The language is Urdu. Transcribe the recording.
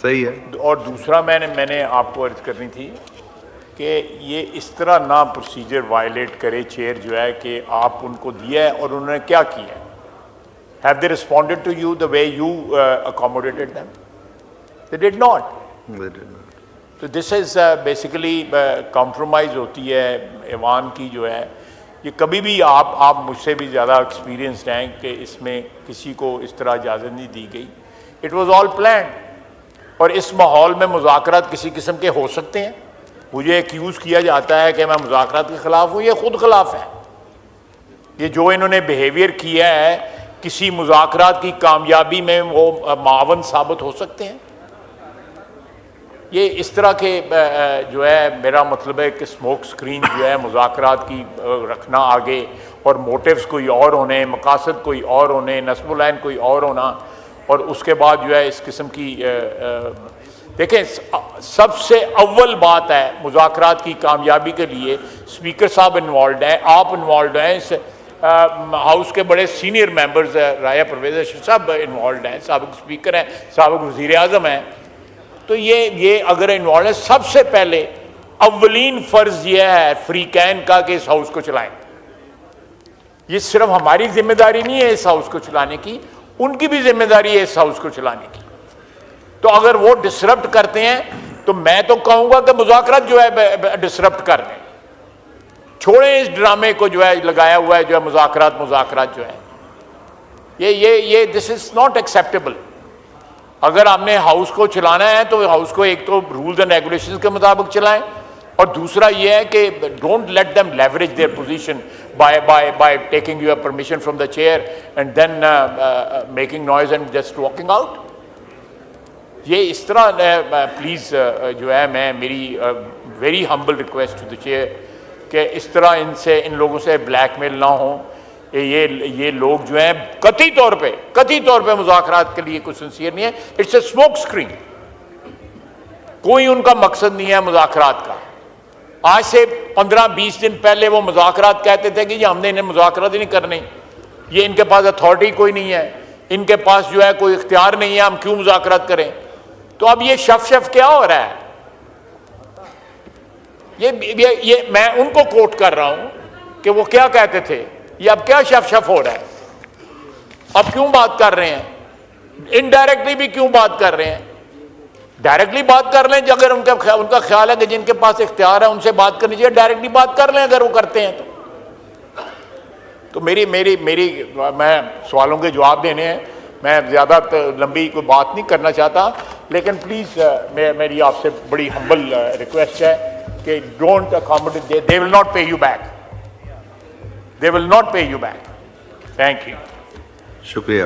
صحیح ہے. اور دوسرا میں نے آپ کو عرض کرنی تھی کہ یہ اس طرح نہ پروسیجر وائلیٹ کرے چیئر جو ہے کہ آپ ان کو دیا ہے اور انہوں نے کیا کیا ہے. Have they responded to you the way you accommodated them? They did not. تو دس از بیسیکلی کمپرومائز ہوتی ہے ایوان کی جو ہے. یہ کبھی بھی آپ مجھ سے بھی زیادہ ایکسپیرینسڈ ہیں کہ اس میں کسی کو اس طرح اجازت نہیں دی گئی. It was all planned. اور اس ماحول میں مذاکرات کسی قسم کے ہو سکتے ہیں. مجھے ایکیوز کیا جاتا ہے کہ میں مذاکرات کے خلاف ہوں. یہ خود خلاف ہے. یہ جو انہوں نے بیہیویئر کیا ہے کسی مذاکرات کی کامیابی میں وہ معاون ثابت ہو سکتے ہیں. یہ اس طرح کے جو ہے میرا مطلب ہے کہ اسموک سکرین جو ہے مذاکرات کی رکھنا آگے اور موٹیوز کوئی اور ہونے, مقاصد کوئی اور ہونے, نصب العین کوئی اور ہونا, اور اس کے بعد جو ہے اس قسم کی دیکھیں سب سے اول بات ہے مذاکرات کی کامیابی کے لیے اسپیکر صاحب انوالوڈ ہیں, آپ انوالوڈ ہیں, اس ہاؤس کے بڑے سینئر ممبرز رایا پرویز اشرف صاحب انوالوڈ ہیں, سابق اسپیکر ہیں, سابق وزیر اعظم ہیں. تو یہ اگر انوالو ہے سب سے پہلے اولین فرض یہ ہے فریقین کا کہ اس ہاؤس کو چلائیں. یہ صرف ہماری ذمہ داری نہیں ہے اس ہاؤس کو چلانے کی, ان کی بھی ذمہ داری ہے اس ہاؤس کو چلانے کی. تو اگر وہ ڈسرپٹ کرتے ہیں تو میں تو کہوں گا کہ مذاکرات جو ہے ڈسرپٹ کر دیں. چھوڑیں اس ڈرامے کو جو ہے لگایا ہوا ہے جو ہے مذاکرات جو ہے یہ دس از ناٹ ایکسیپٹیبل. اگر آپ نے ہاؤس کو چلانا ہے تو ہاؤس کو ایک تو رولز اینڈ ریگولیشنز کے مطابق چلائیں, اور دوسرا یہ ہے کہ don't let them leverage their position by taking your permission from the chair and then making noise and just walking out. یہ اس طرح پلیز جو ہے میں میری very humble request to the chair کہ اس طرح ان لوگوں سے بلیک میل نہ ہوں. یہ لوگ جو ہیں قطعی طور پہ مذاکرات کے لیے کوئی سنسیئر نہیں ہے. It's a smoke screen. کوئی ان کا مقصد نہیں ہے مذاکرات کا. آج سے 15-20 دن پہلے وہ مذاکرات کہتے تھے کہ ہم نے انہیں مذاکرات ہی نہیں کرنے, یہ ان کے پاس اتھارٹی کوئی نہیں ہے, ان کے پاس جو ہے کوئی اختیار نہیں ہے, ہم کیوں مذاکرات کریں. تو اب یہ شف کیا ہو رہا ہے؟ یہ میں ان کو کوٹ کر رہا ہوں کہ وہ کیا کہتے تھے, یہ اب کیا شف ہو رہا ہے. اب کیوں بات کر رہے ہیں؟ انڈائریکٹلی بھی کیوں بات کر رہے ہیں؟ ڈائریکٹلی بات کر لیں اگر ان کا خیال ہے کہ جن کے پاس اختیار ہے ان سے بات کرنی چاہیے, ڈائریکٹلی بات کر لیں اگر وہ کرتے ہیں تو میری میں سوالوں کے جواب دینے ہیں. میں زیادہ لمبی کوئی بات نہیں کرنا چاہتا, لیکن پلیز میری آپ سے بڑی ہمبل ریکویسٹ ہے کہ don't accommodate. They will not pay you back. They will not pay you back. Thank you. شکریہ.